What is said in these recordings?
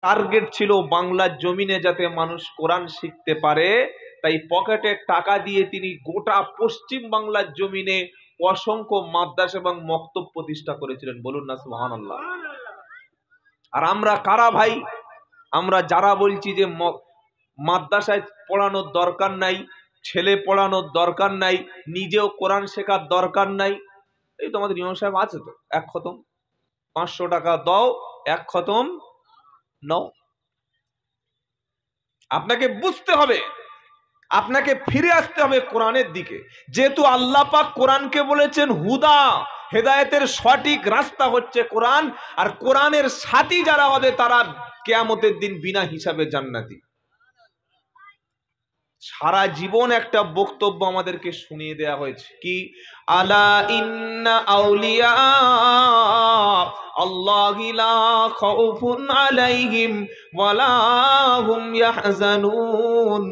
Target ছিল বাংলার জমিনে যাতে মানুষ কোরআন শিখতে পারে, তাই পকেটে টাকা দিয়ে তিনি গোটা পশ্চিম বাংলার জমিনে অসংখ্য মাদ্রাসা এবং মক্তব প্রতিষ্ঠা করেছিলেন। বলুন না সুবহানাল্লাহ। আর আমরা কারা ভাই? আমরা যারা বলছি যে মাদ্রাসায় পড়ানোর দরকার নাই, ছেলে পড়ানোর দরকার নাই, নিজেও কোরআন শেখার দরকার নাই, এই তো আমাদের ইমাম সাহেব আছে তো, এক খতম 500 টাকা দাও, এক খতম নাও। আপনাকে বুঝতে হবে, আপনাকে ফিরে আসতে হবে কোরআনের দিকে। যেহেতু আল্লাহ পাক কোরআনকে বলেছেন হুদা, হেদায়েতের সঠিক রাস্তা হচ্ছে কোরআন, আর কোরআনের সাথী যারা হবে তারা কিয়ামতের দিন বিনা হিসাবে জান্নাতি। সারা জীবন একটা বক্তব্য আমাদেরকে শুনিয়ে দেয়া হয়েছে কি, আলা ইন্না আউলিয়া আল্লাহি লা খাউফুন আলাইহিম ওয়ালা হুম ইয়াহজানুন।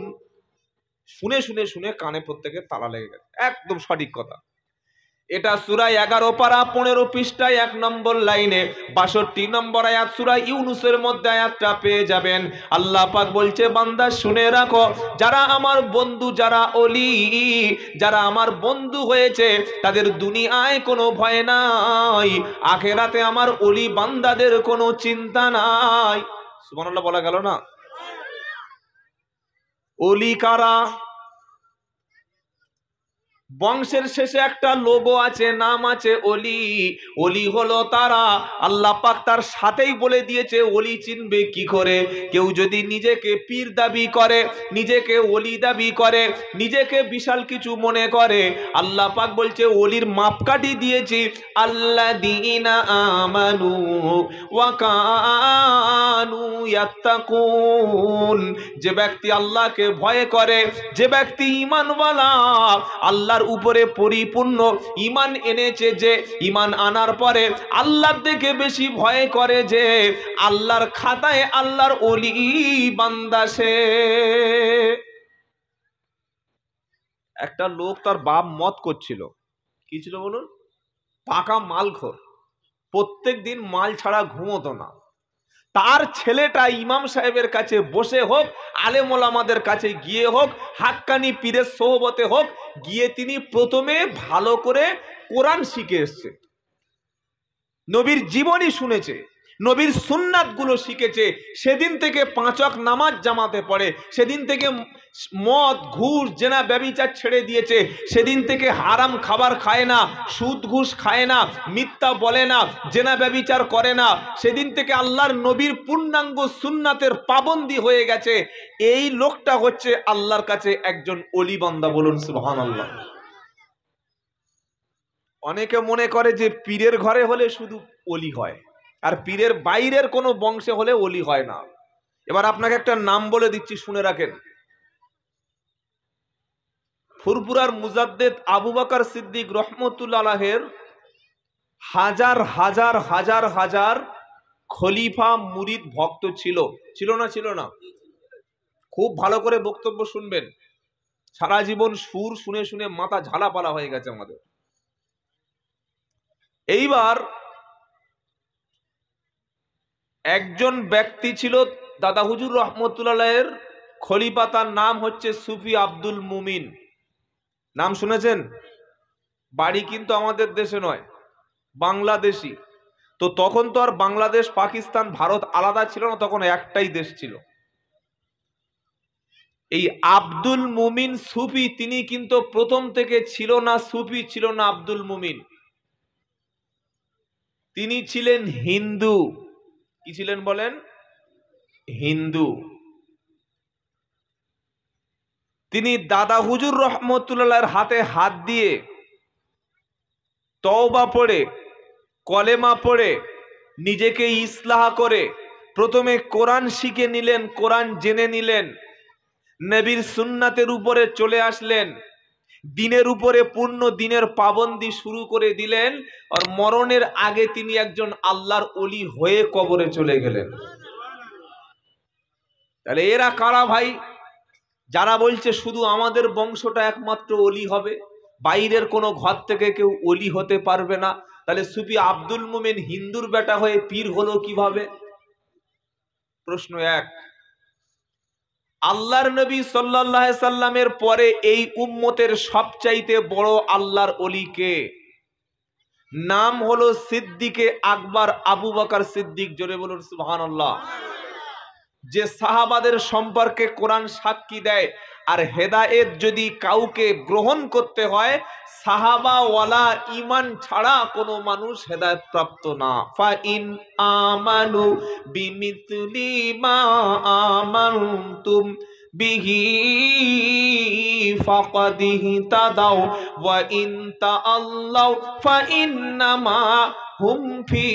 শুনে শুনে শুনে কানে প্রত্যেকের তালা লেগে গেছে, একদম সঠিক কথা। এটা সূরা 11 পারা 15 পৃষ্ঠায় 1 নম্বর লাইনে 62 নম্বর আয়াত সূরা ইউনূসের মধ্যে আয়াতটা পেয়ে যাবেন। আল্লাহ পাক বলছে, বান্দা শুনে রাখো, যারা আমার বন্ধু, যারা ওলি, যারা আমার বন্ধু হয়েছে, তাদের দুনিয়ায় কোনো ভয় নাই, আখিরাতে আমার ওলি বান্দাদের কোনো চিন্তা নাই। সুবহানাল্লাহ বলা গেল না? ওলি কারা? বংশের শেষে একটা লোগো আছে, নাম আছে ওলি। ওলি হলো তারা, আল্লাহ পাক তার সাথেই বলে দিয়েছে ওলি চিনবে কি করে। কেউ যদি নিজেকে পীর দাবি করে, নিজেকে ওলি দাবি করে, নিজেকে বিশাল কিছু মনে করে, আল্লাহ পাক বলছে ওলির মাপকাঠি দিয়েছি, আল্লাযীনা আমানু ওয়া কানু ইয়াত্তাকুন। যে ব্যক্তি আল্লাহকে ভয় করে, যে ব্যক্তি ঈমানওয়ালা, আল্লাহর উপরে পরিপূর্ণ ঈমান এনেছে, যে ঈমান আনার পরে আল্লাহর দিকে বেশি ভয় করে, যে আল্লাহর খাতায় আল্লাহর ওলি বান্দা সে। একটা লোক, তার বাপ মদ করছিল, কি ছিল বলুন? পাকা মালখোর, প্রত্যেক দিন মাল ছাড়া ঘুমোতো না। তার ছেলেটা ইমাম সাহেবের কাছে বসে হোক, আলেম ওলামাদের কাছে গিয়ে হোক, হাক্কানি পীরের সোহবতে হোক, গিয়ে তিনি প্রথমে ভালো করে কোরআন শিখে এসছে, নবীর জীবনী শুনেছে, নবীর সুন্নাত গুলো শিখেছে। সেদিন থেকে 5 ওয়াক্ত নামাজ জামাতে পড়ে, সেদিন থেকে মদ ঘুষ জেনা ব্যভিচার ছেড়ে দিয়েছে, সেদিন থেকে হারাম খাবার খায় না, সুদ ঘুষ খায় না, মিথ্যা বলে না, জেনা ব্যভিচার করে না, সেদিন থেকে আল্লাহর নবীর পূর্ণাঙ্গ সুন্নাতের পাবন্দি হয়ে গেছে। এই লোকটা হচ্ছে আল্লাহর কাছে একজন ওলি বান্দা। বলুন সুবহানাল্লাহ। অনেকে মনে করে যে পীরের ঘরে হলে শুধু ওলি হয়, আর পীরের বাইরের কোনো বংশে হলে ওলি হয় না। এবার আপনাকে একটা নাম বলে দিচ্ছি, শুনে রাখেন। ফুরফুরার মুজাদ্দেদ আবু বকর সিদ্দিক রহমতুল্লাহ আলাইহির হাজার হাজার হাজার হাজার খলিফা মুরিদ ভক্ত ছিল, ছিল না? ছিল না? খুব ভালো করে বক্তব্য শুনবেন, সারা জীবন সুর শুনে শুনে মাথা ঝালাপালা হয়ে গেছে আমাদের। এইবার একজন ব্যক্তি ছিল দাদা হুজুর রহমতুল্লাহের খলিফা, তার নাম হচ্ছে সুফি আব্দুল মুমিন। নাম শুনেছেন? বাড়ি কিন্তু আমাদের দেশে নয়, বাংলাদেশি। তো তখন তো আর বাংলাদেশ পাকিস্তান ভারত আলাদা ছিল না, তখন একটাই দেশ ছিল। এই আব্দুল মুমিন সুফি, তিনি কিন্তু প্রথম থেকে ছিল না সুফি, ছিল না আব্দুল মুমিন, তিনি ছিলেন হিন্দু। কি ছিলেন বলেন? হিন্দু। তিনি দাদা হুজুর রহমতুল্লাহর হাতে হাত দিয়ে তওবা পড়ে, কলেমা পড়ে, নিজেকে ইসলাহ করে প্রথমে কোরআন শিখে নিলেন, কোরআন জেনে নিলেন, নবীর সুন্নাতের উপরে চলে আসলেন, দিনের উপরে পূর্ণ দিনের পাবন্দি শুরু করে দিলেন, আর মরণের আগে তিনি একজন আল্লাহর ওলি হয়ে কবরে চলে গেলেন। তাহলে এরা কারা ভাই? যারা বলছে শুধু আমাদের বংশটা একমাত্র ওলি হবে, বাইরের কোনো ঘর থেকে কেউ ওলি হতে পারবে না। তাহলে সুফি আব্দুল মুমিন হিন্দুর বেটা হয়ে পীর হলো কিভাবে? প্রশ্ন এক, আল্লাহর নবী সাল্লাল্লাহু আলাইহি সাল্লামের পরে এই উম্মতের সবচাইতে বড় আল্লাহর ওলি কে? নাম হলো সিদ্দিকে আকবর আবু বকর সিদ্দিক। জোরে বলুন সুবহানাল্লাহ। যে সাহাবাদের সম্পর্কে কোরআন সাক্ষী দেয়, আর হেদায়েত যদি কাউকে গ্রহণ করতে হয়, সাহাবাওয়ালা ঈমান ছাড়া কোনো মানুষ হেদায়েত প্রাপ্ত না। ফা ইন আমানু বিমিসলি মা আমানতুম বিহি ফাকাদ ইহতাদাও ওয়া ইন তাআল্লাউ ফা ইন্নামা হুম ফি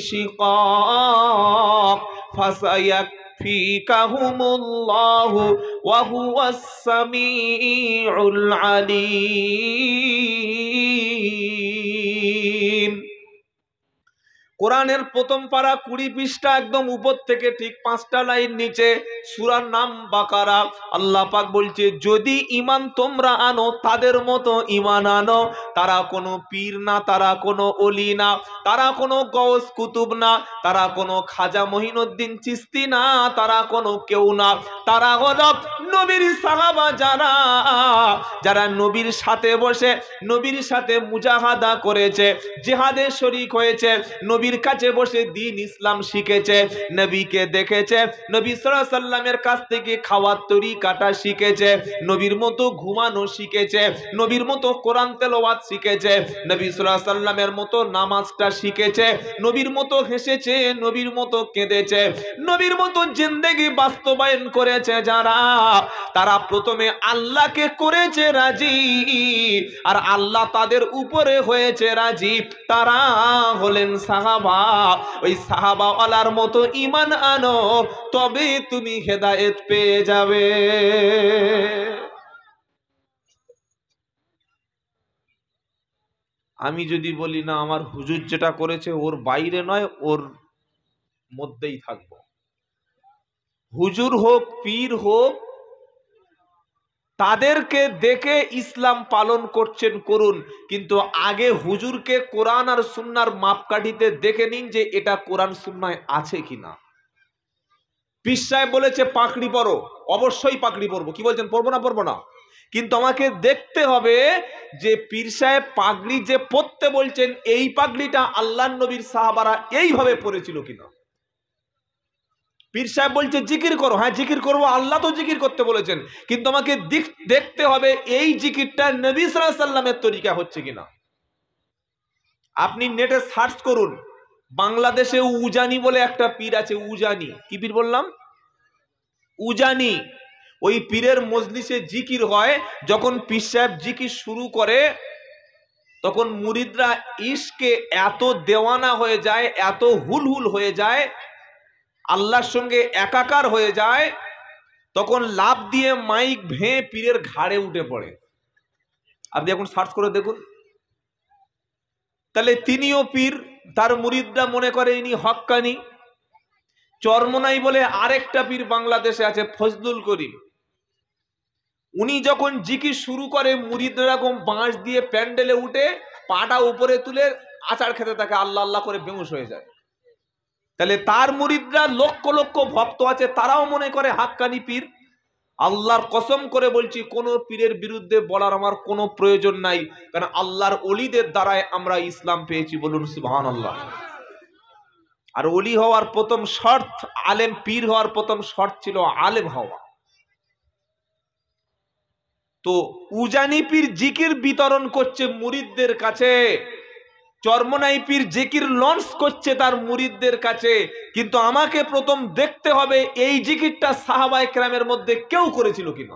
শিকাক ফাসায়াকফিকাহুমুল্লাহু ওয়া হুয়াস সামিউল আলীম। কোরআনের প্রথম পারা 20 পৃষ্ঠা, একদম উপর থেকে ঠিক 5টা লাইন নিচে, সূরার নাম বাকারা। আল্লাহ পাক বলছে, যদি ঈমান তোমরা আনো তাদের মতো ঈমান আনো। তারা কোনো পীর না, তারা কোনো ওলি না, তারা কোনো গওস কুতুব না, তারা কোনো খাজা মঈনুদ্দিন চিশতি না, তারা কোনো কেউ না। তারা হলো নবীর সাহাবা, যারা নবীর সাথে বসে নবীর সাথে মুজাহাদা করেছে, জিহাদে শরীক হয়েছে, নবীর কাছে বসে দ্বীন ইসলাম শিখেছে, নবীকে দেখেছে, নবী সাল্লাল্লাহু আলাইহি সাল্লামের কাছ থেকে খাওয়ার তরিকাটা শিখেছে, নবীর মতো ঘুমানো শিখেছে, নবীর মতো কোরআন তেলাওয়াত শিখেছে, নবী সাল্লাল্লাহু আলাইহি সাল্লামের মতো নামাজটা শিখেছে, নবীর মতো হেসেছে, নবীর মতো কেঁদেছে, নবীর মতো জিন্দেগি বাস্তবায়ন করেছে যারা, তারা প্রথমে আল্লাহকে করেছে রাজি, আর আল্লাহ তাদের উপরে হয়েছে রাজি। তারা হলেন সাহাবা। ওই সাহাবাওয়ালার মতো ঈমান আনো, তবে তুমি হেদায়েত পেয়ে যাবে। আমি যদি বলি না, আমার হুজুর যেটা করেছে ওর বাইরে নয়, ওর মধ্যেই থাকবো, হুজুর হোক পীর হোক, তাদেরকে দেখে ইসলাম পালন করছেন করুন, কিন্তু আগে হুজুরকে কোরআন আর সুন্নাহর মাপকাঠিতে দেখে নিন যে এটা কোরআন সুন্নায় আছে কিনা। পীর সাহেব বলেছে পাগড়ি পরো, অবশ্যই পাগড়ি পরবো, কি বলছেন, পরবো না পরবো না, কিন্তু আমাকে দেখতে হবে যে পীর সাহেব পাগড়ি যে পরতে বলছেন, এই পাগড়িটা আল্লাহর নবীর সাহাবারা এইভাবে পরেছিল কিনা। পীর সাহেব বলছে জিকির করো, হ্যাঁ জিকির করবো, আল্লাহ তো জিকির করতে বলেছেন, কিন্তু আমাকে দেখতে হবে এই জিকিরটা নবী সাল্লাল্লাহু আলাইহি সাল্লামের তরিকা হচ্ছে কিনা। আপনি নেটে সার্চ করুন, বাংলাদেশে উজানি বলে একটা পীর আছে, উজানি, কি পীর বললাম, উজানি। ওই পীরের মজলিসে জিকির হয়, যখন পীর সাহেব জিকির শুরু করে তখন মুরিদরা ইশকে এত দেওয়ানা হয়ে যায়, এত হুলহুল হয়ে যায়, আল্লাহর সঙ্গে একাকার হয়ে যায়, তখন লাফ দিয়ে মাইক ভেঙে পীরের ঘাড়ে উঠে পড়ে। আপনি এখন সার্চ করে দেখুন। তাহলে তিনিও পীর, তার মুরিদরা মনে করে ইনি হক্কানি। চরমনাই বলে আরেকটা পীর বাংলাদেশে আছে, ফজলুল করিম। উনি যখন জিকির শুরু করে, মুরিদরা এরকম বাঁশ দিয়ে প্যান্ডেলে উঠে পাটা উপরে তুলে আচার খেতে থাকে, আল্লাহ আল্লাহ করে বেহুশ হয়ে যায়। তাহলে তার মুরিদরা লক্ষ লক্ষ ভক্ত আছে, তারাও মনে করে হাক্কানি পীর। আল্লাহর কসম করে বলছি, কোন পীরের বিরুদ্ধে বলার আমার কোনো প্রয়োজন নাই, কারণ আল্লাহর ওলিদের দ্বারাই আমরা ইসলাম পেয়েছি, বলুন সুবহানাল্লাহ। আর ওলি হওয়ার প্রথম শর্ত, আলেম পীর হওয়ার প্রথম শর্ত ছিল আলেম হওয়া। তো উজানি পীর জিকির বিতরণ করছে মুরিদদের কাছে, চরমনাই পীর জিকির লঞ্চ করছে তার মুরিদদের কাছে, কিন্তু আমাকে প্রথম দেখতে হবে এই জিকিরটা সাহাবায়ে কেরামের মধ্যে কেউ করেছিল কিনা।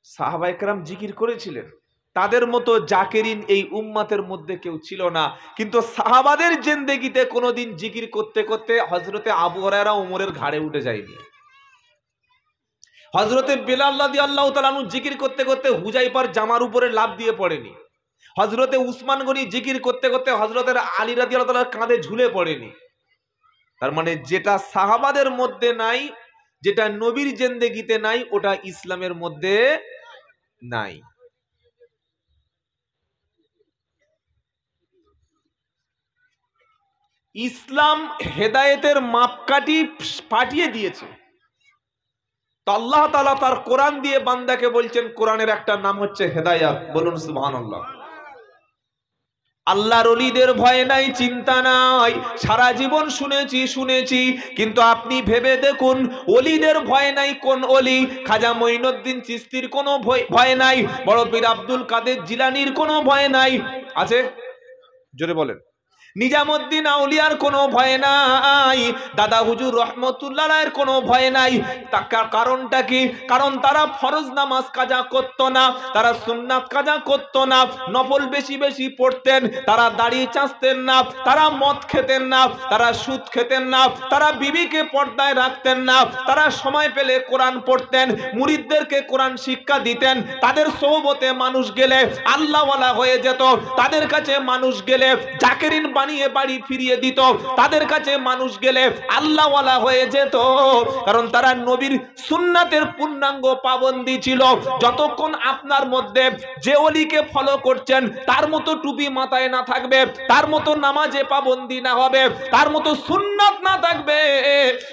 সাহাবায়ে কেরাম জিকির করেছিলেন, তাদের মতো জাকিরিন এই উম্মতের মধ্যে কেউ ছিল না, কিন্তু সাহাবাদের জিন্দেগিতে কোনোদিন জিকির করতে করতে হযরতে আবু হুরায়রা ওমরের ঘাড়ে উঠে যায়নি। হযরতে বেলাল রাদিয়াল্লাহু তাআলা আনহু জিকির করতে করতে হুজাইফার জামার উপরে লাফ দিয়ে পড়েনি। হযরতে উসমান গনি জিকির করতে করতে হযরতের আলী রাদিয়াল্লাহু তাআলার কাঁধে ঝুলে পড়েনি। তার মানে যেটা সাহাবাদের মধ্যে নাই, যেটা নবীর জিন্দেগিতে নাই, ওটা ইসলামের মধ্যে নাই। ইসলাম হেদায়েতের মাপকাঠি পাঠিয়ে দিয়েছে। তো আল্লাহ তাআলা তার কোরআন দিয়ে বান্দাকে বলছেন, কোরআনের একটা নাম হচ্ছে হেদায়াত। বলুন সুবহানাল্লাহ। আল্লাহর ওলিদের ভয় নাই, চিন্তা নাই। সারা জীবন শুনেছি, কিন্তু আপনি ভেবে দেখুন, ওলিদের ভয় নাই। কোন ওলি? খাজা মঈনুদ্দিন চিশতির কোনো ভয় নাই, বড় পীর আব্দুল কাদের জিলানীর কোনো ভয় নাই। আছে? জোরে বলেন। নিজামুদ্দিন আউলিয়ার কোনো ভয় নাই, দাদা হুজুর রহমতুল্লাহের কোনো ভয় নাই। কারণটা কি? কারণ তারা ফরজ নামাজ কাজা করত না, তারা সুন্নাত কাজা করত না, নফল বেশি বেশি পড়তেন, তারা দাড়ি চাঁচতেন না, তারা মদ খেতেন না, তারা সুদ খেতেন না, তারা বিবিকে পর্দায় রাখতেন না, তারা সময় পেলে কোরআন পড়তেন, মুরিদদেরকে কোরআন শিক্ষা দিতেন। তাদের সোহবতে মানুষ গেলে আল্লাহওয়ালা হয়ে যেত, তাদের কাছে মানুষ গেলে জাকেরিন বানিয়ে বাড়ি ফিরিয়ে দিত, তাদের কাছে মানুষ গেলে আল্লাহওয়ালা হয়ে যেত। কারণ তারা নবীর সুন্নাতের পূর্ণাঙ্গ পাবন্দি ছিল। যতক্ষণ আপনার মধ্যে যে ওলিকে ফলো করছেন তার মতো টুপি মাথায় না থাকবে, তার মতো নামাজে পাবন্দি না হবে, তার মতো সুন্নাত না থাকবে,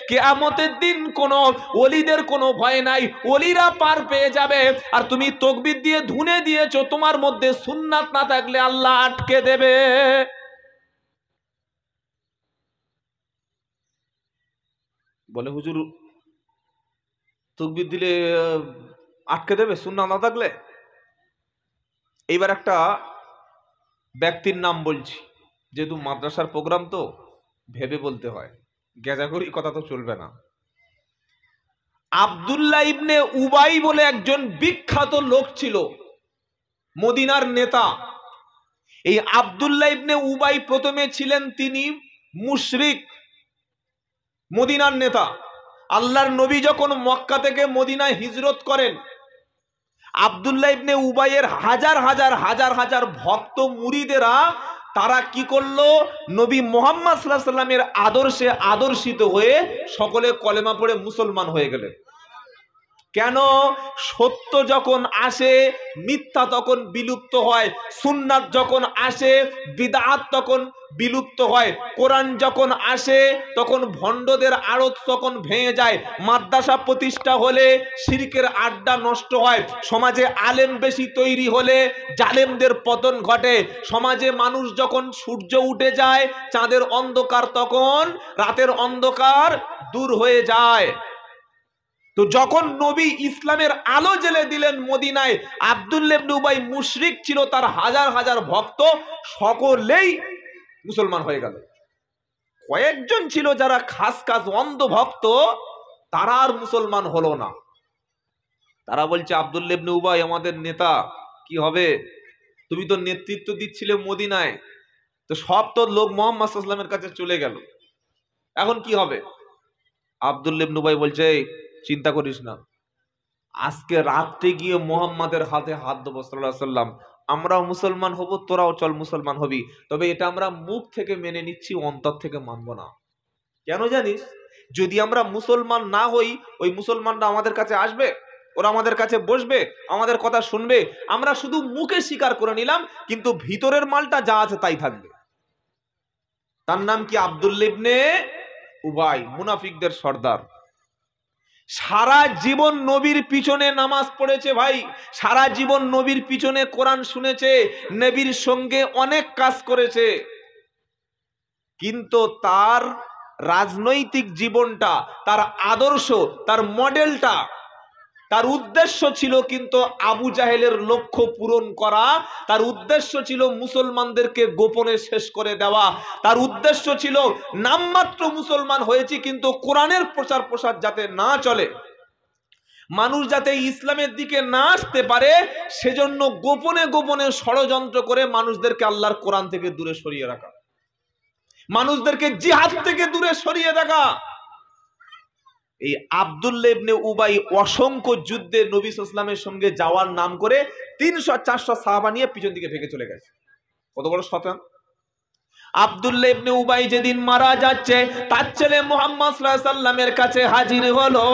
কিয়ামতের দিন কোনো ওলিদের কোনো ভয় নাই, ওলিরা পার পেয়ে যাবে। আর তুমি তাকবীর দিয়ে ধুনে দিয়েছো, তোমার মধ্যে সুন্নাত না থাকলে আল্লাহ আটকে দেবে। বলে হুজুর তাকবীর দিলে আটকে দেবে সুন্নাত না থাকলে? এইবার একটা ব্যক্তির নাম বলছি, যেহেতু মাদ্রাসার প্রোগ্রাম তো ভেবে বলতে হয়, গেজাগরি কথা তো চলবে না। আব্দুল্লাহ ইবনে উবাই বলে একজন বিখ্যাত লোক ছিল, মদিনার নেতা। এই আব্দুল্লাহ ইবনে উবাই প্রথমে ছিলেন তিনি মুশরিক, মদিনার নেতা। আল্লাহর নবী যখন মক্কা থেকে মদিনায় হিজরত করেন, আব্দুল্লাহ ইবনে উবাইয়ের হাজার হাজার ভক্ত মুরিদেরা তারা কি করলো? নবী মুহাম্মদ সাল্লাল্লাহু আলাইহি সাল্লামের আদর্শে আদর্শিত হয়ে সকলে কলেমা পড়ে মুসলমান হয়ে গেলেন। কেন? সত্য যখন আসে মিথ্যা তখন বিলুপ্ত হয়, সুন্নাত যখন আসে বিদআত তখন বিলুপ্ত হয়, কোরআন যখন আসে তখন ভণ্ডদের আড়ত তখন ভেঙে যায়, মাদ্রাসা প্রতিষ্ঠা হলে শিরকের আড্ডা নষ্ট হয়, সমাজে আলেম বেশি তৈরি হলে জালেমদের পতন ঘটে, সমাজে মানুষ যখন সূর্য উঠে যায় চাঁদের অন্ধকার তখন রাতের অন্ধকার দূর হয়ে যায়। তো যখন নবী ইসলামের আলো জ্বেলে দিলেন মদিনায়, আব্দুল্লাহ ইবনে উবাই মুশরিক ছিল, তার হাজার হাজার ভক্ত সকলেই মুসলমান হয়ে গেল। কয়েকজন ছিল যারা খাস অন্ধ ভক্ত, তারা আর মুসলমান হলো না। তারা বলছে, আব্দুল্লাহ ইবনে উবাই আমাদের নেতা, কি হবে? তুমি তো নেতৃত্ব দিচ্ছিলে মদিনায়, তো সব তো লোক মুহাম্মদ সাল্লাল্লাহু আলাইহি ওয়াসাল্লামের কাছে চলে গেল, এখন কি হবে? আব্দুল্লাহ ইবনে উবাই বলছে, চিন্তা করিস না, আজকে রাতে গিয়ে মুহাম্মাদের হাতে হাত দেবো সাল্লাল্লাহু আলাইহি ওয়াসাল্লাম, আমরাও মুসলমান হব, তোরাও চল মুসলমান হবি। তবে এটা আমরা মুখ থেকে মেনে নিচ্ছি, অন্তর থেকে মানব না। কেন জানিস? যদি আমরা মুসলমান না হই, ওই মুসলমানরা আমাদের কাছে আসবে, ওরা আমাদের কাছে বসবে, আমাদের কথা শুনবে, আমরা শুধু মুখে স্বীকার করে নিলাম, কিন্তু ভিতরের মালটা যা আছে তাই থাকবে। তার নাম কি? আব্দুল্লাহ ইবনে উবাই, মুনাফিকদের সর্দার। সারা জীবন নবীর পিছনে নামাজ পড়েছে ভাই, সারা জীবন নবীর পিছনে কোরআন শুনেছে, নবীর সঙ্গে অনেক কাজ করেছে, কিন্তু তার রাজনৈতিক জীবনটা, তার আদর্শ, তার মডেলটা, তার উদ্দেশ্য ছিল কিন্তু আবু জাহেলের লক্ষ্য পূরণ করা, তার উদ্দেশ্য ছিল মুসলমানদেরকে গোপনে শেষ করে দেওয়া, তার উদ্দেশ্য ছিল নামমাত্র মুসলমান হয়েছি কিন্তু কোরআনের প্রচার প্রসার যাতে না চলে, মানুষ যাতে ইসলামের দিকে না আসতে পারে, সেজন্য গোপনে গোপনে ষড়যন্ত্র করে মানুষদেরকে আল্লাহর কোরআন থেকে দূরে সরিয়ে রাখা, মানুষদেরকে জিহাদ থেকে দূরে সরিয়ে রাখা। এই আব্দুল্লাহ ইবনে উবাই অসংখ্য যুদ্ধে নবী সাল্লাল্লাহু আলাইহি ওয়াসাল্লামের সঙ্গে যাওয়ার নাম করে 300-400 সাহাবা নিয়ে পিছন দিকে ভেগে চলে গেছে। কত বড় শয়তান! আব্দুল্লাহ ইবনে উবাই যেদিন মারা যাচ্ছে, তার ছেলে মুহাম্মদ সাল্লাল্লাহু আলাইহি সাল্লামের কাছে হাজির হলো,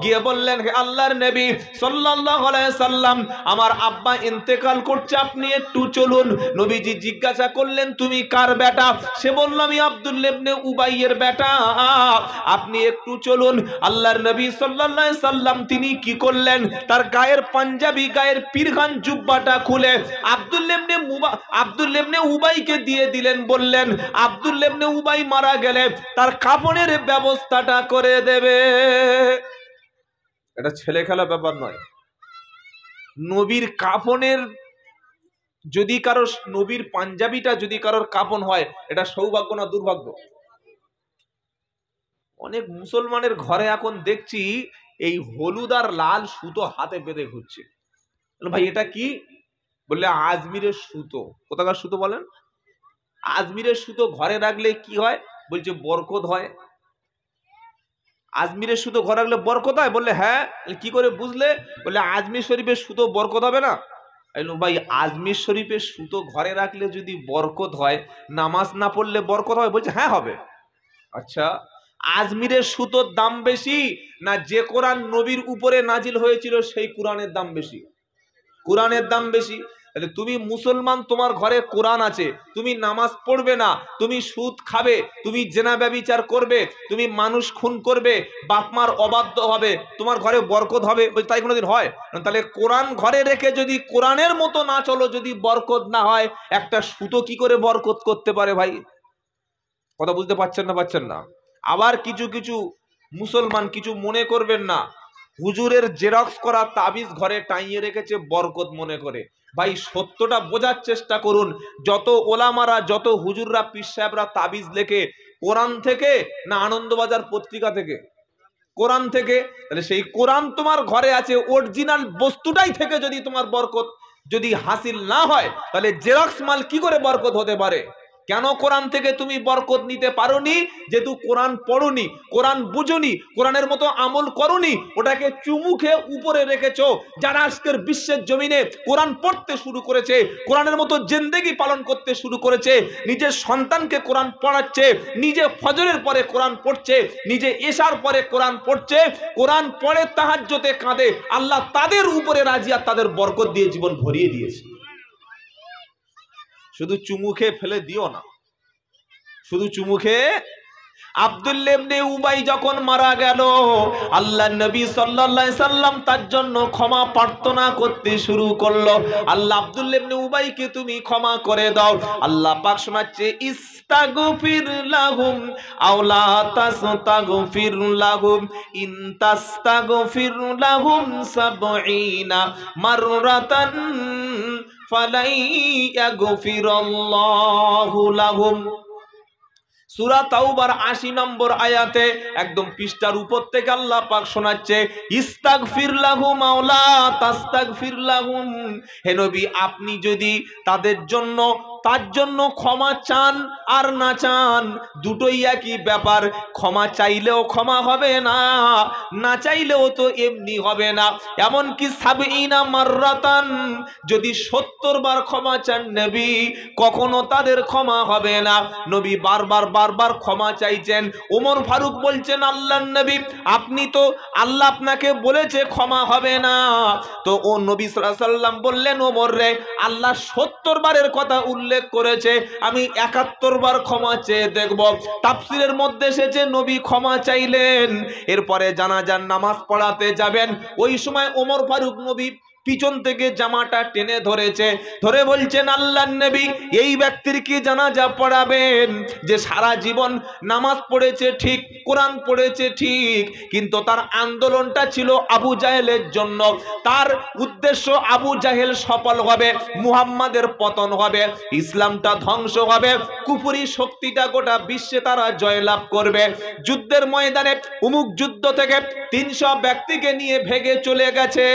গিয়ে বললেন, হে আল্লাহর নবী সাল্লাল্লাহু আলাইহি সাল্লাম, আমার আব্বা ইন্তেকাল করছে, আপনি একটু চলুন। নবীজি জিজ্ঞাসা করলেন, তুমি কার বেটা? সে বলল, আমি আব্দুল্লাহ ইবনে উবাইয়ের বেটা। আপনি একটু চলুন। আল্লাহর নবী সাল্লাল্লাহু আলাইহি সাল্লাম তিনি কি করলেন, তার গায়ের পাঞ্জাবি, গায়ের পীরখান জুব্বাটা খুলে আব্দুল্লাহ ইবনে উবাইকে দিয়ে দিলেন। বললেন, আব্দুল্লাহ ইবনে উবাই মারা গেলে তার কাফনের ব্যবস্থাটা করে দেবে। এটা ছেলে খেলা ব্যাপার নয়। নবীর কাফনের যদি কারো, নবীর পাঞ্জাবিটা যদি কারোর কাফন হয়, এটা সৌভাগ্য না দুর্ভাগ্য? অনেক মুসলমানের ঘরে এখন দেখছি এই হলুদ আর লাল সুতো হাতে বেঁধে ঘুরছে। ভাই এটা কি? বললে আজমিরের সুতো। কোথাকার সুতো বলেন? আজমিরের সুতো ঘরে রাখলে কি হয়? বলছে বরকত হয়। আজমিরের সুতো ঘরে রাখলে বরকত হয়? বললে হ্যাঁ। কি করে বুঝলে? বললে আজমির শরীফের সুতো বরকত হবে না। ভাই আজমির শরীফের সুতো ঘরে রাখলে যদি বরকত হয়, নামাজ না পড়লে বরকত হবে? বলছে হ্যাঁ হবে। আচ্ছা, আজমিরের সুতোর দাম বেশি না যে কোরআন নবীর উপরে নাজিল হয়েছিল সেই কোরআনের দাম বেশি? কোরআনের দাম বেশি। তাহলে তুমি মুসলমান, তোমার ঘরে কোরআন আছে, তুমি নামাজ পড়বে না, তুমি সুদ খাবে, তুমি জেনা ব্যভিচার করবে, তুমি মানুষ খুন করবে, বাপমার অবাধ্য হবে, তোমার ঘরে বরকত হবে? তাই কোনোদিন হয়? তাহলে কোরআন ঘরে রেখে যদি কোরআনের মতো না চলো, যদি বরকত না হয়, একটা সুতো কি করে বরকত করতে পারে? ভাই কথা বুঝতে পারছেন না? আবার কিছু কিছু মুসলমান, কিছু মনে করবেন না, হুজুরের জেরক্স করা তাবিজ ঘরে টাঙিয়ে রেখেছে বরকত মনে করে। ভাই সত্যটা বোঝার চেষ্টা করুন। যত ওলামারা, যত হুজুররা, পীর সাহেবরা তাবিজ লেখে, কোরআন থেকে না আনন্দবাজার পত্রিকা থেকে? কোরআন থেকে। তাহলে সেই কোরআন তোমার ঘরে আছে, অরিজিনাল বস্তুটাই থেকে যদি তোমার বরকত যদি হাসিল না হয়, তাহলে জেরক্স মাল কি করে বরকত হতে পারে? কেন কোরআন থেকে তুমি বরকত নিতে পারোনি? যেহেতু কোরআন পড়োনি, কোরআন বুঝোনি, কোরআনের মতো আমল করোনি, ওটাকে চুমুখে উপরে রেখেছো। যারা আজকের বিশ্বের জমিনে কোরআন পড়তে শুরু করেছে, কোরআনের মতো জিন্দেগি পালন করতে শুরু করেছে, নিজের সন্তানকে কোরআন পড়াচ্ছে, নিজে ফজরের পরে কোরআন পড়ছে, নিজে এশার পরে কোরআন পড়ছে, কোরআন পড়ে তাহাজ্জুদে কাঁদে, আল্লাহ তাদের উপরে রাজি আর তাদের বরকত দিয়ে জীবন ভরিয়ে দিয়েছে। শুধু চুমুখে ফেলে দিও না, শুধু চুমুখে। আব্দুল্লাহ ইবনে উবাই যখন মারা গেল, আল্লাহর নবী সাল্লাল্লাহু আলাইহি সাল্লাম তার জন্য ক্ষমা প্রার্থনা করতে শুরু করলো। আল্লাহ আব্দুল্লাহ ইবনে উবাইকে তুমি ক্ষমা করে দাও। আল্লাহ পাক শোনাচ্ছে, ইস্তাগফির লাহুম আও লা তাস্তাগফির লাহুম ইন তাস্তাগফির লাহুম ৭০ মাররাতান ফালাই ইয়াগফিরাল্লাহু লাহুম। সূরা তাওবার ৮০ নম্বর আয়াতে একদম পৃষ্ঠার উপর থেকে আল্লাহ পাক শোনাচ্ছে, ইস্তাগফির লাহুম আও লা তাস্তাগফির লাহুম। হে নবী, আপনি যদি তাদের জন্য, তার জন্য ক্ষমা চান আর না চান, দুটোই একই ব্যাপার। ক্ষমা চাইলেও ক্ষমা হবে না, না চাইলেও তো এমনি হবে না। এমনকি ৭০ মাররাতান, যদি ৭০ বার ক্ষমা চান নবী, কখনো তাদের ক্ষমা হবে না। নবী বারবার ক্ষমা চাইছেন। ওমর ফারুক বলছেন, আল্লাহর নবী, আপনি তো, আল্লাহ আপনাকে বলেছে ক্ষমা হবে না। তো ও নবী সাল্লাল্লাহু আলাইহি সাল্লাম বললেন, ওমর রে, আল্লাহ ৭০ বারের কথা উল্লেখ করেছে, আমি ৭১ বার ক্ষমা চেয়ে দেখব। তাফসীরের মধ্যে এসেছে নবী ক্ষমা চাইলেন, এরপরে জানাজার নামাজ পড়াতে যাবেন। ওই সময় ওমর ফারুক নবী পিছন থেকে জামাটা টেনে ধরেছে, ধরে বলছেন, আল্লাহর নবী, এই ব্যক্তির কি জানাজা পড়াবেন যে সারা জীবন নামাজ পড়েছে ঠিক, কোরআন পড়েছে ঠিক, কিন্তু তার আন্দোলনটা ছিল আবু জাহেলের জন্য। তার উদ্দেশ্য আবু জাহেল সফল হবে, মুহাম্মাদের পতন হবে, ইসলামটা ধ্বংস হবে, কুফরি শক্তিটা গোটা বিশ্বে তারা জয়লাভ করবে। যুদ্ধের ময়দানে উমুক যুদ্ধ থেকে ৩০০ ব্যক্তিকে নিয়ে ভেগে চলে গেছে,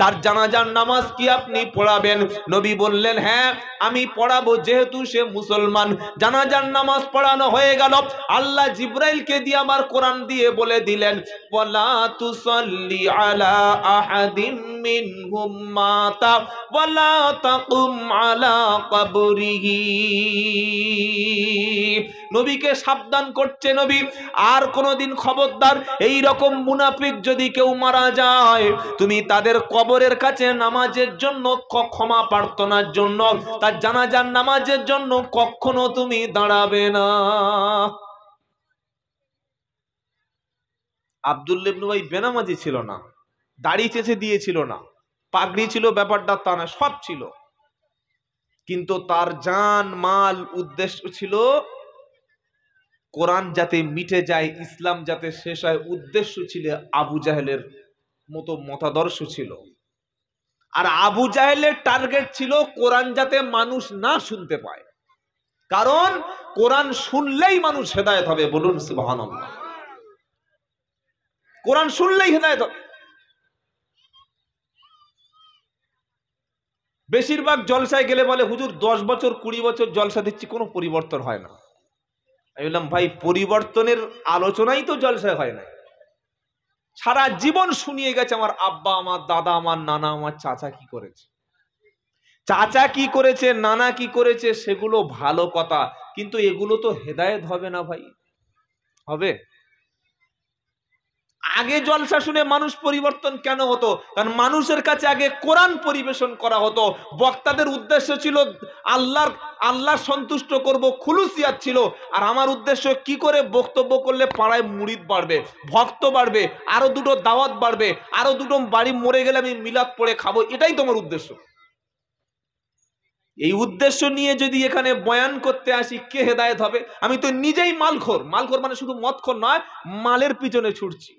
তার জানাজা জানাজার নামাজ কি আপনি পড়াবেন? নবী বললেন হ্যাঁ আমি পড়াবো, যেহেতু সে মুসলমান। জানাজার নামাজ পড়ানো হয়ে গেল। আল্লাহ জিবরাইলকে দিয়ে আবার কোরআন দিয়ে বলে দিলেন ওয়ালা তুসাল্লি আলা আহাদিম মিনহুম মাতা ওয়ালা তাকুম আলা কবরিহি। নবীকে সাবধান করছে নবী, আর কোনদিন খবরদার এই রকম মুনাফিক যদি কেউ মারা যায়, তুমি তাদের কবরের কাছে নামাজের জন্য, ক্ষমা প্রার্থনার জন্য, তার জানাজার নামাজের জন্য কখনো তুমি দাঁড়াবে না। আব্দুল্লাহ ইবনে উবাই বেনামাজি ছিল না, দাড়ি চেঁচে দিয়েছিল না, পাগড়ি ছিল ব্যাপারটা তা না, সব ছিল, কিন্তু তার জান মাল উদ্দেশ্য ছিল কোরআন যাতে মিটে যায়, ইসলাম যাতে শেষ হয়। উদ্দেশ্য ছিল আবু জাহেলের মতো মতাদর্শ ছিল। আর আবু জাহেলের টার্গেট ছিল কোরআন যাতে মানুষ না শুনতে পায়, কারণ কোরআন শুনলেই মানুষ হেদায়েত হবে। বলুন সুবহানাল্লাহ। কোরআন শুনলেই হেদায়েত হবে। বেশিরভাগ জলসায় গেলে বলে হুজুর 10 বছর 20 বছর জলসা দিচ্ছি, কোনো পরিবর্তন হয় না। আমি বললাম ভাই পরিবর্তনের আলোচনাই তো জলসায় হয় না। সারা জীবন শুনিয়ে গেছে আমার আব্বা, আমার দাদা, আমার নানা, আমার চাচা কি করেছে, চাচা কি করেছে, নানা কি করেছে, সেগুলো ভালো কথা, কিন্তু এগুলো তো হেদায়েত হবে না ভাই। হবে? আগে জলসা শুনে মানুষ পরিবর্তন কেন হতো? কারণ মানুষের কাছে আগে কোরআন পরিবেশন করা হতো। বক্তাদের উদ্দেশ্য ছিল আল্লাহ সন্তুষ্ট করব, খুলুসিয়াত ছিল। আর আমার উদ্দেশ্য কি করে বক্তব্য করলে পাড়ায় মুরিদ বাড়বে, ভক্ত বাড়বে, আরো দুটো দাওয়াত বাড়বে, আরো দুটো বাড়ি মরে গেলে আমি মিলাদ পড়ে খাবো, এটাই তোমার উদ্দেশ্য। এই উদ্দেশ্য নিয়ে যদি এখানে বয়ান করতে আসি, কে হেদায়েত হবে? আমি তো নিজেই মালখোর। মালখোর মানে শুধু মদখোর নয়, মালের পিছনে ছুটছি।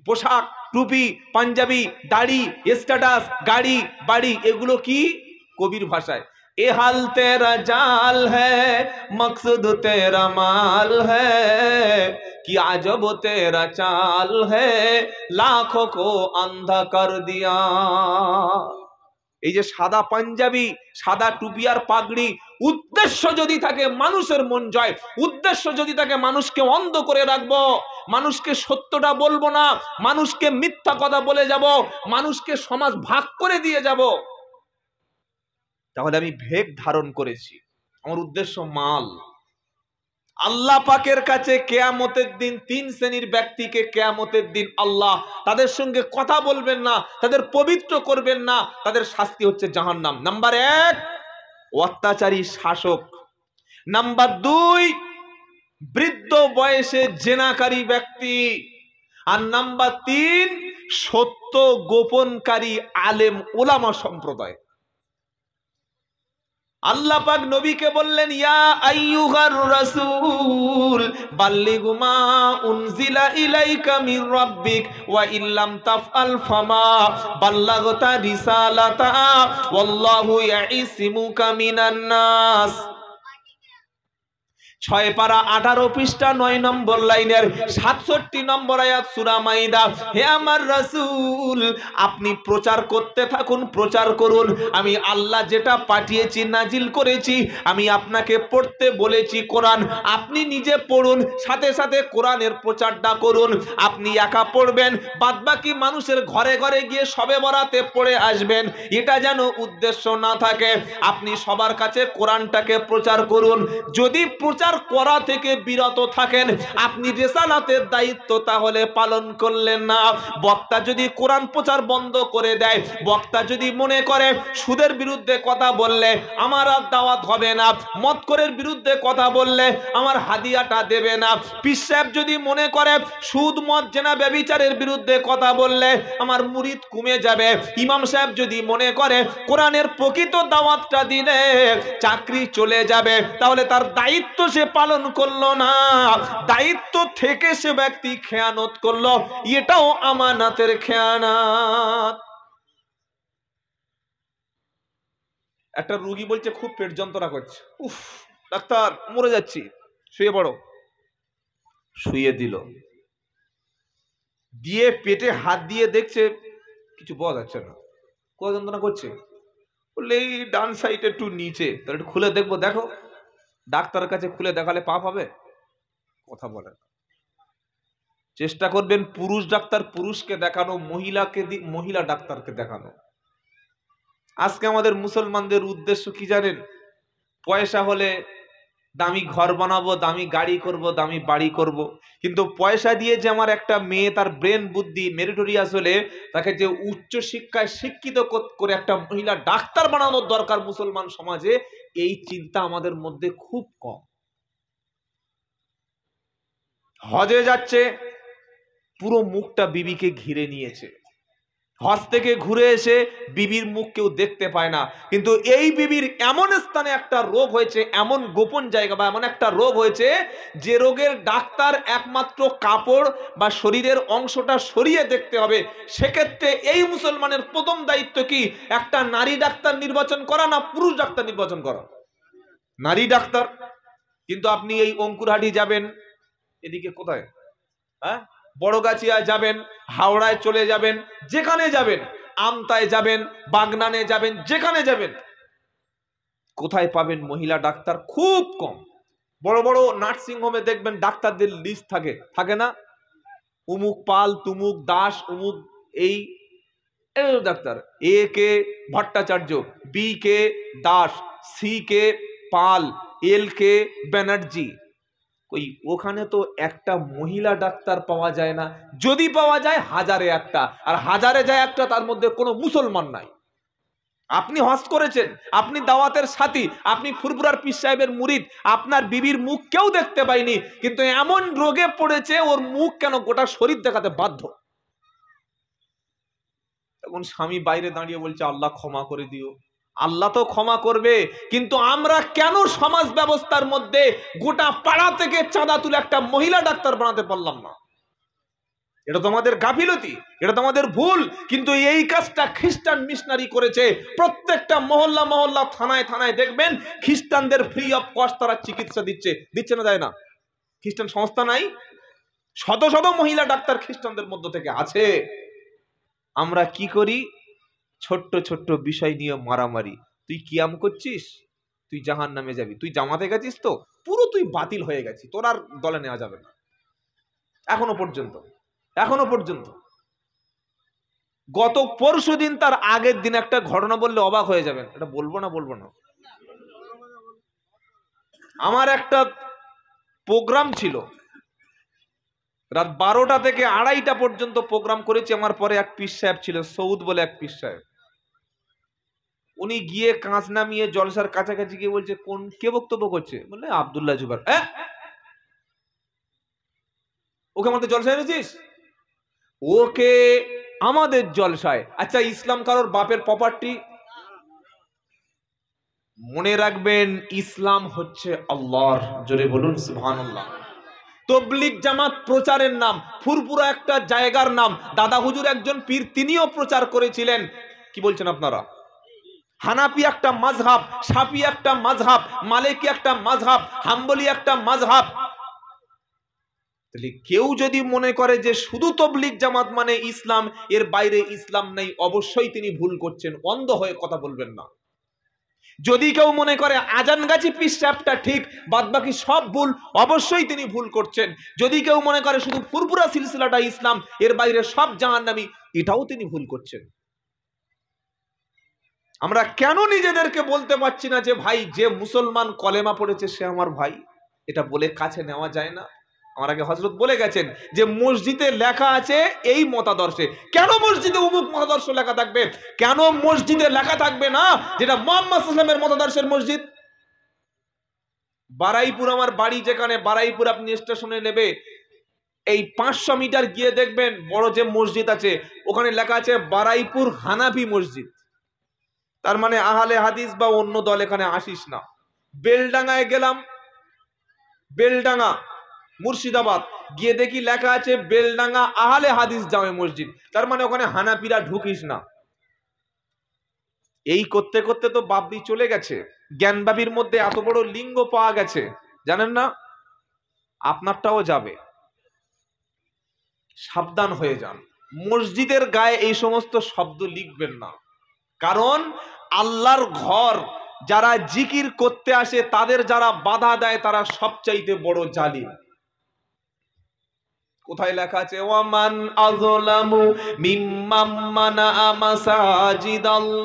পোশাক, টুপি, পাঞ্জাবি, দাড়ি, স্ট্যাটাস, গাড়ি, বাড়ি, এগুলো কি? কবির ভাষায় এ হাল তেরা জাল হ্যায়, মকসুদ তেরা মাল হ্যায়, কি আজব তেরা চাল হ্যায়, লাখো কো আন্ধা কর দিয়া। এই যে সাদা পাঞ্জাবি, সাদা টুপি আর পাগড়ি, উদ্দেশ্য যদি থাকে মানুষের মন জয়, উদ্দেশ্য যদি থাকে মানুষকে অন্ধ করে রাখবো, মানুষকে সত্যটা বলবো না, মানুষকে মিথ্যা কথা বলে যাব, মানুষকে সমাজ ভাগ করে দিয়ে যাব, তাহলে আমি ভেগ ধারণ করেছি। আমার উদ্দেশ্য মাল। আল্লাহ পাকের কাছে কিয়ামতের দিন 3 শ্রেণীর ব্যক্তিকে কিয়ামতের দিন আল্লাহ তাদের সঙ্গে কথা বলবেন না, তাদের পবিত্র করবেন না, তাদের শাস্তি হচ্ছে জাহান্নাম। নাম্বার 1 অত্যাচারী শাসক, নাম্বার 2 বৃদ্ধ বয়সে জেনাকারী ব্যক্তি, আর নাম্বার 3 সত্য গোপনকারী আলেম ওলামা সম্প্রদায়। আল্লাহ পাক নবীকে বললেন ইয়া আইয়ুহার রাসূল বাল্লিগু মা উনজিলা ইলাইকা মির রাব্বিক ওয়া ইল্লাম তাফআল ফামা বাল্লাগতা রিসালাতা ওয়াল্লাহু ইয়াইসিমুকা মিনান নাস। 6 পারা 18 পৃষ্ঠা 9 নম্বর লাইনের 67 নম্বর আয়াত সূরা মাইদা। হে আমার রাসূল, আপনি প্রচার করতে থাকুন, প্রচার করুন। আমি আল্লাহ যেটা পাঠিয়েছি, নাজিল করেছি, আমি আপনাকে পড়তে বলেছি কোরআন, আপনি নিজে পড়ুন, সাথে সাথে কোরআনের প্রচারটা করুন। আপনি একা পড়বেন, বাদবাকি মানুষের ঘরে ঘরে গিয়ে শবে বরাতে পড়ে আসবেন, এটা যেন উদ্দেশ্য না থাকে। আপনি সবার কাছে কোরআনটাকে প্রচার করুন। যদি প্রচার করা থেকে বিরত থাকেন, আপনি রিসালাতের দায়িত্ব তাহলে পালন করলেন না। বক্তা যদি কোরআন প্রচার বন্ধ করে দেয়, বক্তা যদি মনে করে সুদের বিরুদ্ধে কথা বললে আমার আর দাওয়াত হবে না, মদখোরের বিরুদ্ধে কথা বললে আমার হাদিয়াটা দেবে না, পীর সাহেব যদি মনে করে সুদ মদ জেনা ব্যভিচারের বিরুদ্ধে কথা বললে আমার মুরিদ কমে যাবে, ইমাম সাহেব যদি মনে করে কোরআনের প্রকৃত দাওয়াতটা দিলে চাকরি চলে যাবে, তাহলে তার দায়িত্ব সে পালন করলো না, দায়িত্ব থেকে সে ব্যক্তি খেয়ানত করলো, এটাও আমানতের খেয়ানত। একটা রোগী বলছে খুব পেট যন্ত্রণা করছে, উফ ডাক্তার মরে যাচ্ছি, শুয়ে পড়ো। শুয়ে দিল, দিয়ে পেটে হাত দিয়ে দেখছে কিছু বোঝা যাচ্ছে না, কোথায় যন্ত্রণা করছে? বললে এই ডান সাইড একটু নিচে। তাহলে একটু খুলে দেখবো, দেখো। ডাক্তারের কাছে খুলে দেখালে পাপ হবে? কথা বলেন। চেষ্টা করবেন পুরুষ ডাক্তার পুরুষকে দেখানো, মহিলা ডাক্তারকে দেখানো। আজকে আমাদের মুসলমানদের উদ্দেশ্য কি জানেন? পয়সা হলে দামি ঘর বানাবো, দামি গাড়ি করব, দামি বাড়ি করব। কিন্তু পয়সা দিয়ে যে আমার একটা মেয়ে তার ব্রেন বুদ্ধি মেরিটোরিয়াস হলে তাকে যে উচ্চ শিক্ষায় শিক্ষিত করে একটা মহিলা ডাক্তার বানানোর দরকার মুসলমান সমাজে, এই চিন্তা আমাদের মধ্যে খুব কম। হজে যাচ্ছে, পুরো মুখটা বিবিকে ঘিরে নিয়েছে। হজ থেকে ঘুরে এসে বিবির মুখ কেউ দেখতে পায় না, কিন্তু এই বিবির এমন স্থানে একটা রোগ হয়েছে, এমন গোপন জায়গা বা এমন একটা রোগ হয়েছে যে রোগের ডাক্তার একমাত্র কাপড় বা শরীরের অংশটা সরিয়ে দেখতে হবে। সেক্ষেত্রে এই মুসলমানের প্রথম দায়িত্ব কি? একটা নারী ডাক্তার নির্বাচন করা না পুরুষ ডাক্তার নির্বাচন করা? নারী ডাক্তার। কিন্তু আপনি এই অঙ্কুরহাটি যাবেন, এদিকে কোথায়, হ্যাঁ, বড়গাছিয়া যাবেন, হাওড়ায় চলে যাবেন, যেখানে যাবেন, আমতায় যাবেন, বাগনানে যাবেন, যেখানে যাবেন, কোথায় পাবেন মহিলা ডাক্তার? খুব কম। বড় বড় নার্সিং হোমে দেখবেন ডাক্তারদের লিস্ট থাকে, থাকে না? উমুক পাল, তুমুক দাস, উমুক এই ডাক্তার। এ কে ভট্টাচার্য, বি কে দাস, সি কে পাল, এল কে ব্যানার্জি। ওই ওখানে তো একটা মহিলা ডাক্তার পাওয়া যায় না, যদি পাওয়া যায় হাজারে একটা, আর হাজারে যায় একটা, তার মধ্যে কোনো মুসলমান নাই। আপনি হজ করেছেন, আপনি দাওয়াতের সাথী, আপনি ফুরফুরার পীর সাহেবের মুরিদ, আপনার বিবির মুখ কেউ দেখতে পায়নি, কিন্তু এমন রোগে পড়েছে ওর মুখ কেন গোটা শরীর দেখাতে বাধ্য। তখন স্বামী বাইরে দাঁড়িয়ে বলছে আল্লাহ ক্ষমা করে দিও। আল্লাহ তো ক্ষমা করবে, কিন্তু আমরা কেন সমাজ ব্যবস্থার মধ্যে গোটা পাড়া থেকে চাঁদা তুলে একটা মহিলা ডাক্তার বানাতে পারলাম না? এটা তো আমাদের গাফিলতি, এটা তো আমাদের ভুল। কিন্তু এই কাজটা খ্রিস্টান মিশনারি করেছে। প্রত্যেকটা মহল্লা মহল্লা, থানায় থানায় দেখবেন খ্রিস্টানদের ফ্রি অফ কস্ট তারা চিকিৎসা দিচ্ছে। দিচ্ছে না, দেয় না? খ্রিস্টান সংস্থা নাই? শত শত মহিলা ডাক্তার খ্রিস্টানদের মধ্য থেকে আছে। আমরা কি করি? ছোট্ট ছোট্ট বিষয় নিয়ে মারামারি। তুই কিয়াম করছিস, তুই জাহান্নামে যাবি। তুই জামাতে গেছিস তো পুরো তুই বাতিল হয়ে গেছিস, তোর আর দলে নেওয়া যাবে না। এখনো পর্যন্ত গত পরশুদিন, তার আগের দিন একটা ঘটনা বললে অবাক হয়ে যাবেন। এটা বলবো না। আমার একটা প্রোগ্রাম ছিল, রাত 12টা থেকে 2:30 পর্যন্ত প্রোগ্রাম করেছি। আমার পরে এক পীর সাহেব ছিল, সৌদ বলে এক পীর সাহেব। উনি গিয়ে কাঁচ নামিয়ে জলসার কাছাকাছি গিয়ে বলছে, কে বক্তব্য করছে? বললে আব্দুল্লাহ জুবার। ওকে আমাদের জলসায় এনেছিস? ওকে আমাদের জলসায়? আচ্ছা, ইসলাম কারোর বাপের প্রপার্টি? মনে রাখবেন, ইসলাম হচ্ছে আল্লাহর। জোরে বলুন সুবহানাল্লাহ। তবলিগ জামাত প্রচারের নাম, ফুরফুরা একটা জায়গার নাম। দাদা হুজুর একজন পীর, তিনিও প্রচার করেছিলেন। কি বলছেন আপনারা? হানাফি একটা মাযহাব, শাফি একটা মাযহাব, মালিকি একটা মাযহাব, হাম্বলি একটা মাযহাব। তাহলে কেউ যদি মনে করে যে শুধু তবলিগ জামাত মানে ইসলাম, এর বাইরে ইসলাম নেই, অবশ্যই তিনি ভুল করছেন। অন্ধ হয়ে কথা বলবেন না। যদি কেউ মনে করে আজানগাছি পীর সাহেবটা ঠিক, বাদবাকি সব ভুল, অবশ্যই তিনি ভুল করছেন। যদি কেউ মনে করে শুধু ফুরফুরা সিলসিলাটা ইসলাম, এর বাইরে সব জাহান্নামী, এটাও তিনি ভুল করছেন। আমরা কেন নিজেদেরকে বলতে পারছি না যে ভাই, যে মুসলমান কলেমা পড়েছে সে আমার ভাই? এটা বলে কাছে নেওয়া যায় না? আমার আগে হযরত বলে গেছেন যে মসজিদে লেখা আছে এই মতাদর্শে। কেন মসজিদে অমুক মতাদর্শ লেখা থাকবে? কেন মসজিদে লেখা থাকবে না যেটা মুহাম্মদ সাল্লাল্লাহু আলাইহি ওয়াসাল্লামের মতাদর্শের মসজিদ? বারাইপুর আমার বাড়ি, যেখানে বারাইপুর আপনি স্টেশনে নেবে, এই 500 মিটার গিয়ে দেখবেন বড় যে মসজিদ আছে, ওখানে লেখা আছে বারাইপুর হানাফি মসজিদ। তার মানে আহলে হাদিস বা অন্য দল এখানে আসিস না। বেলডাঙ্গায় গেলাম, বেলডাঙ্গা মুর্শিদাবাদ, গিয়ে দেখি লেখা আছে বেলডাঙ্গা আহলে হাদিস জামে মসজিদ। তার মানে ওখানে হানাফিরা ঢুকিস না। এই করতে করতে তো বাবরি চলে গেছে। জ্ঞানবাবির মধ্যে এত বড় লিঙ্গ পাওয়া গেছে, জানেন না? আপনারটাও যাবে, সাবধান হয়ে যান। মসজিদের গায়ে এই সমস্ত শব্দ লিখবেন না। কারণ আল্লাহর ঘর যারা জিকির করতে আসে তাদের যারা বাধা দেয় তারা সবচাইতে বড় জালিম। কোথায় লেখা আছে? ওয়ামান আযলামু মিম্মান মানাআ মাসাজিদাল্লাহি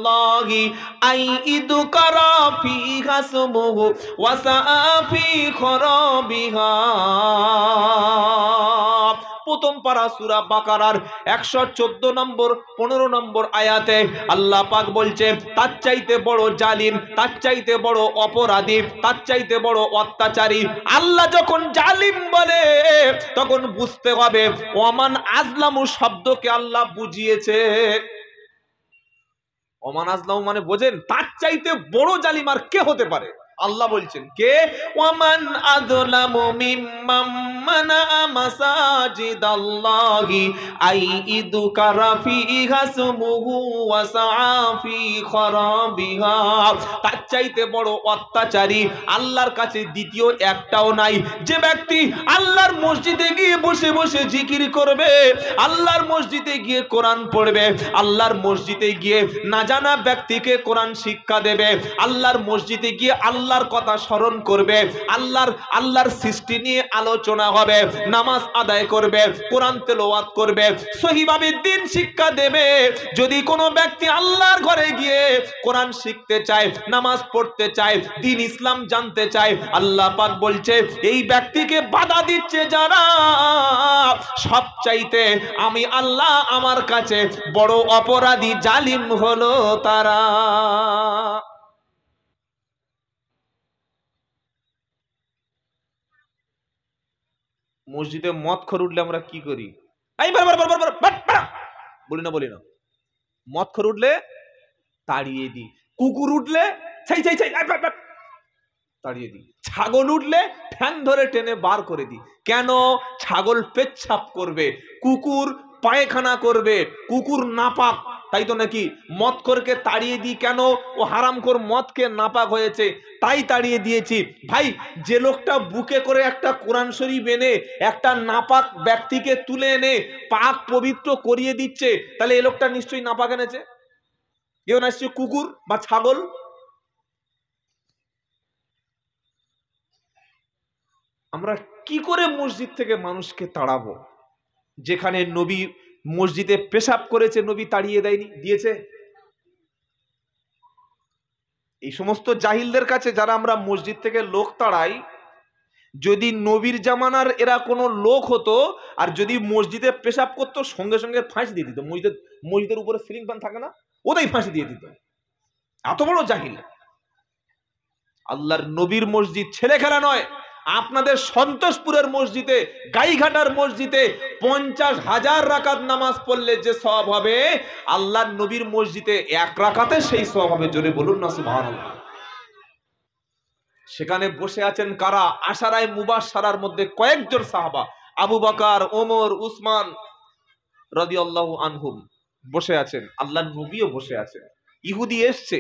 আইয়ুযকারা ফীহা ইসমুহু ওয়া সাআ ফী খরাবিহা। প্রথম পারা সূরা বাকারার 114 নম্বর 15 নম্বর আয়াতে আল্লাহ পাক বলছে তার চাইতে বড় জালিম, তার চাইতে বড় অপরাধী, তার চাইতে বড় অত্যাচারী। আল্লাহ যখন জালিম বলে তখন বুঝতে হবে ওমান আজলামু শব্দকে আল্লাহ বুঝিয়েছে। ওমান আজলামু মানে বোঝেন, তার চাইতে বড় জালিম আর কে হতে পারে? আল্লাহ বলছেন কে? ওয়ামান আযলামু মিম্মান মানাআ মাসাজিদাল্লাহি আইয়ুযকারা ফীহা ইসমুহু ওয়া সাআ ফী খরাবিহা। তার চাইতে বড় অত্যাচারী আল্লাহর কাছে দ্বিতীয় একটাও নাই। যে ব্যক্তি আল্লাহর মসজিদে গিয়ে বসে বসে জিকির করবে, আল্লাহর মসজিদে গিয়ে কোরআন পড়বে, আল্লাহর মসজিদে গিয়ে না জানা ব্যক্তিকে কোরআন শিক্ষা দেবে, আল্লাহর মসজিদে গিয়ে আল্লাহর কথা স্মরণ করবে, আল্লাহর সৃষ্টি নিয়ে আলোচনা হবে, নামাজ আদায় করবে, কোরআন তেলাওয়াত করবে, সহিভাবে দ্বীন শিক্ষা দেবে। যদি কোনো ব্যক্তি আল্লাহর ঘরে গিয়ে কোরআন শিখতে চায়, নামাজ পড়তে চায়, দ্বীন ইসলাম জানতে চায়, আল্লাহ পাক বলছে এই ব্যক্তিকে বাধা দিচ্ছে যারা, সবচাইতে আমি আল্লাহ আমার কাছে বড় অপরাধী জালিম হলো তারা। মসজিদে মদ খোর উঠলে আমরা কি করি? বলি না মদ খোর উঠলে তাড়িয়ে দিই, কুকুর উঠলে তাড়িয়ে দিই, ছাগল উঠলে ঠ্যাং ধরে টেনে বার করে দিই। কেন? ছাগল পেচ্ছাপ করবে, কুকুর পায়খানা করবে, কুকুর নাপাক, তাই তো নাকি? মদখোরকে তাড়িয়ে দিই কেন? ও হারামখোর মদকে নাপাক হয়েছে তাই তাড়িয়ে দিয়েছি। ভাই, যে লোকটা বুকে করে একটা কোরআন শরীফ এনে একটা নাপাক ব্যক্তিকে তুলে এনে পাক পবিত্র করিয়ে দিচ্ছে, তাহলে এ লোকটা নিশ্চয়ই নাপাক এনেছে, কেউ না নিশ্চয়ই কুকুর বা ছাগল। আমরা কি করে মসজিদ থেকে মানুষকে তাড়াবো? যেখানে নবী মসজিদে পেশাব করেছে নবী তাড়িয়ে দেয়নি, দিয়েছে? এই সমস্ত জাহিলদের কাছে যারা আমরা মসজিদ থেকে লোক তাড়াই, যদি নবীর জামানার এরা কোনো লোক হতো আর যদি মসজিদে পেশাব করতো সঙ্গে সঙ্গে ফাঁসি দিয়ে দিত। মসজিদের উপরে সিলিং ফ্যান থাকে না, ওটাই ফাঁসি দিয়ে দিত। এত বড় জাহিল। আল্লাহর নবীর মসজিদ ছেলে খেলা নয়। আপনাদের সন্তোষপুরের মসজিদে, গাইঘাটার মসজিদে 50,000 রাকাত নামাজ পড়লে যে সওয়াব হবে, আল্লাহর নবীর মসজিদে 1 রাকাতে সেই সওয়াব হবে। জোরে বলুন না সুবহানাল্লাহ। সেখানে বসে আছেন কারা? আশারায়ে মুবাশশারার মধ্যে কয়েকজন সাহাবা, আবু বকর, ওমর, উসমান রাদিয়াল্লাহু আনহুম বসে আছেন, আল্লাহর নবীও বসে আছেন। ইহুদি এসছে,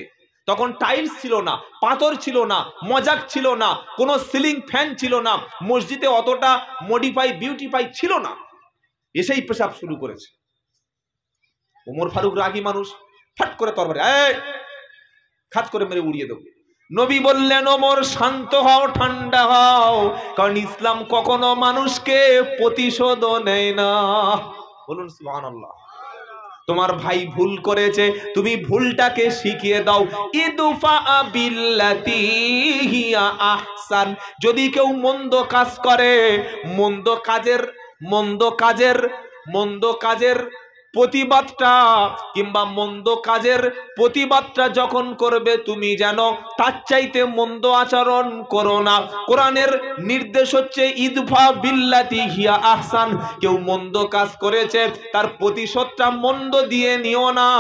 তখন টাইলস ছিল না, পাথর ছিল না, মজাক ছিল না, কোনো সিলিং ফ্যান ছিল না, মসজিদে অতটা মডিফাই বিউটিফাই ছিল না, এসেই পেশাব শুরু করেছে। ওমর ফারুক রাগী মানুষ, ফট করে তরবারি খাট করে মেরে উড়িয়ে দেব। নবী বললেন, ওমর শান্ত হও, ঠান্ডা হও, কারণ ইসলাম কখনো মানুষকে প্রতিশোধ নেয় না। বলুন সুবহানাল্লাহ। তোমার ভাই ভুল করেছে, তুমি ভুলটাকে শিখিয়ে দাও। ইদফা বিল্লাতি হিয়া আহসান। যদি কেউ মন্দ কাজ করে, মন্দ কাজের প্রতিবাদটা কিংবা মন্দ কাজের প্রতিবাদটা যখন করবে, তুমি যেন তার চাইতে মন্দ আচরণ করো না। কোরআনের নির্দেশ হচ্ছে ইদফা বিল্লাতি হিয়া আহসান। কেউ মন্দ কাজ করেছে, তার প্রতিশোধটা মন্দ দিয়ে নিও না,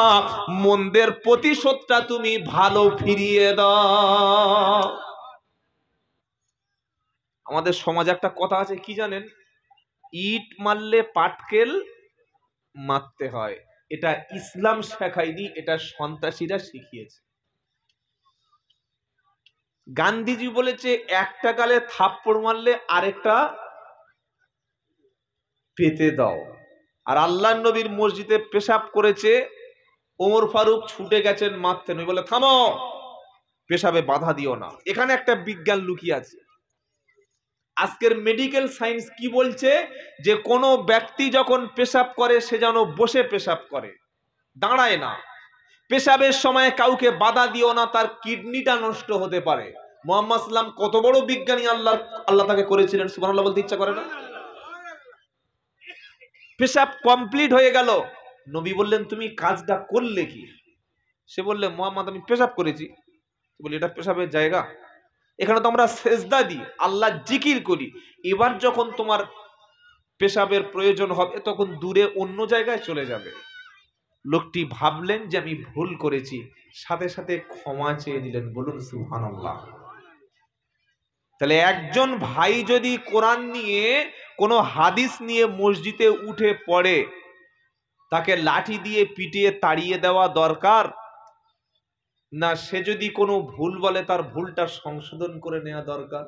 মন্দের প্রতিশোধটা তুমি ভালো ফিরিয়ে দাও। আমাদের সমাজে একটা কথা আছে, কি জানেন? ইট মারলে পাটকেল মারতে হয়। এটা ইসলাম শেখায়নি, এটা সন্ত্রাসীরা শিখিয়েছে। গান্ধীজি বলেছে, একটা গালে থাপ্পড় মারলে আরেকটা পেতে দাও। আর আল্লাহর নবীর মসজিদে পেশাব করেছে, ওমর ফারুক ছুটে গেছেন মারতে, নবী বলে থামো, পেশাবে বাধা দিও না। এখানে একটা বিজ্ঞান লুকিয়ে আছে। আজকের মেডিকেল সায়েন্স কি বলছে, যে কোনো ব্যক্তি যখন পেশাব করে সে যেন বসে পেশাব করে, দাঁড়ায় না। পেশাবের সময় কাউকে বাধা দিও না, তার কিডনিটা নষ্ট হতে পারে। মুহাম্মদ সাল্লাম কত বড় বিজ্ঞানী, আল্লাহ তাকে করেছিলেন, সুবহানাল্লাহ বলতে ইচ্ছা করে না? পেশাব কমপ্লিট হয়ে গেল, নবী বললেন তুমি কাজটা করলে কি? সে বললে মুহাম্মদ আমি পেশাব করেছি। বলি এটা পেশাবের জায়গা? এখানে তো আমরা সেজদা দিই, আল্লাহ জিকির করি। এবার যখন তোমার পেশাবের প্রয়োজন হবে তখন দূরে অন্য জায়গায় চলে যাবে। লোকটি ভাবলেন যে আমি ভুল করেছি, সাথে সাথে ক্ষমা চেয়ে নিলেন। বলুন সুবহানাল্লাহ। তাহলে একজন ভাই যদি কোরআন নিয়ে কোনো হাদিস নিয়ে মসজিদে উঠে পড়ে, তাকে লাঠি দিয়ে পিটিয়ে তাড়িয়ে দেওয়া দরকার না, সে যদি কোনো ভুল বলে তার ভুলটা সংশোধন করে নেওয়া দরকার?